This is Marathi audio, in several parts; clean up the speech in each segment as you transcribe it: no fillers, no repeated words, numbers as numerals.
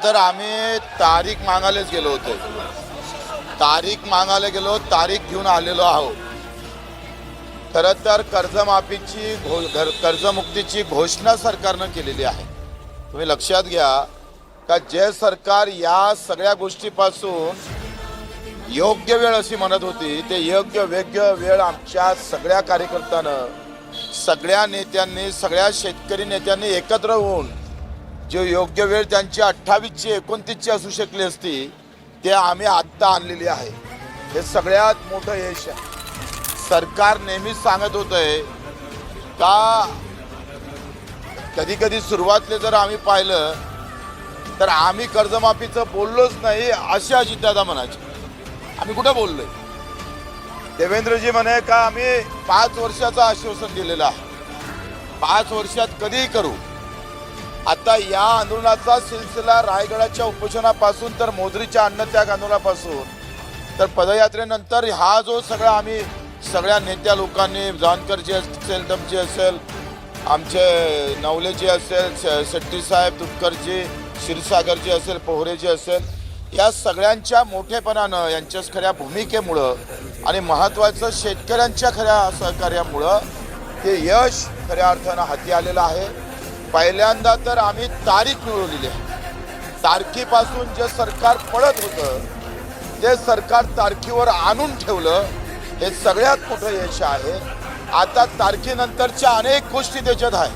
तर आम्ही तारीख मागायलाच गेलो होतो. तारीख मागायला गेलो, तारीख घेऊन आलेलो आहोत. खरं तर कर्जमाफीची कर्जमुक्तीची घोषणा सरकारनं केलेली आहे. तुम्ही लक्षात घ्या का जे सरकार या सगळ्या गोष्टीपासून योग्य वेळ अशी म्हणत होती, ते योग्य वेळ आमच्या सगळ्या कार्यकर्त्यानं, सगळ्या नेत्यांनी, सगळ्या शेतकरी नेत्यांनी एकत्र होऊन जो योग्य वेळ त्यांची 28ची 29ची असू शकली असती, ते आम्ही आत्ता आणलेली आहे. हे सगळ्यात मोठं यश आहे. सरकार नेहमीच सांगत होतंय का कधी कधी सुरुवातीला जर आम्ही पाहिलं तर आम्ही कर्जमाफीचं बोललोच नाही असे अजितदादा म्हणायचे. आम्ही कुठं बोललोय? देवेंद्रजी म्हणे का आम्ही 5 वर्षाचं आश्वासन दिलेलं आहे, 5 वर्षात कधीही करू. आता या आंदोलनाचा सिलसिला रायगडाच्या उपोषणापासून तर मोजरीच्या अन्नत्याग आंदोलनापासून तर पदयात्रेनंतर हा जो सगळा आम्ही सगळ्या नेत्या लोकांनी, जानकरजी असेल, दमजी असेल, आमचे नवलेजी असेल, शेट्टी साहेब, तुपकरजी, क्षीरसागरजी असेल, पोहरेजी असेल, या सगळ्यांच्या मोठेपणानं, यांच्या खऱ्या भूमिकेमुळं आणि महत्त्वाचं शेतकऱ्यांच्या खऱ्या सहकार्यामुळं हे यश खऱ्या अर्थानं हाती आलेलं आहे. पहिल्यांदा तर आम्ही तारीख मिळवलेली आहे. तारखेपासून जे सरकार पळत होतं ते सरकार तारखेवर आणून ठेवलं, हे सगळ्यात मोठं यश आहे. आता तारखेनंतरच्या अनेक गोष्टी त्याच्यात आहे,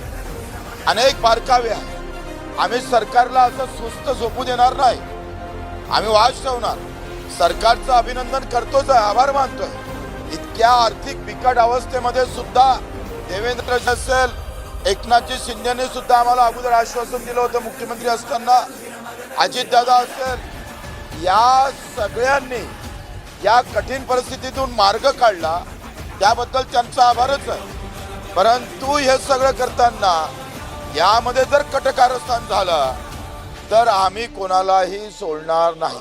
अनेक बारकावे आहे. आम्ही सरकारला असं सुस्त झोपू देणार नाही. आम्ही वाच ठेवणार. सरकारचं अभिनंदन करतोच आहे, आभार मानतोय. इतक्या आर्थिक बिकट अवस्थेमध्ये सुद्धा देवेंद्र असेल, एकनाथजी शिंदेने सुद्धा आम्हाला अगोदर आश्वासन दिलं होतं मुख्यमंत्री असताना, अजितदादा असेल, या सगळ्यांनी या कठीण परिस्थितीतून मार्ग काढला, त्याबद्दल त्यांचा आभारच आहे. परंतु हे सगळं करताना यामध्ये जर कटकारस्थान झालं तर आम्ही कोणालाही सोडणार नाही.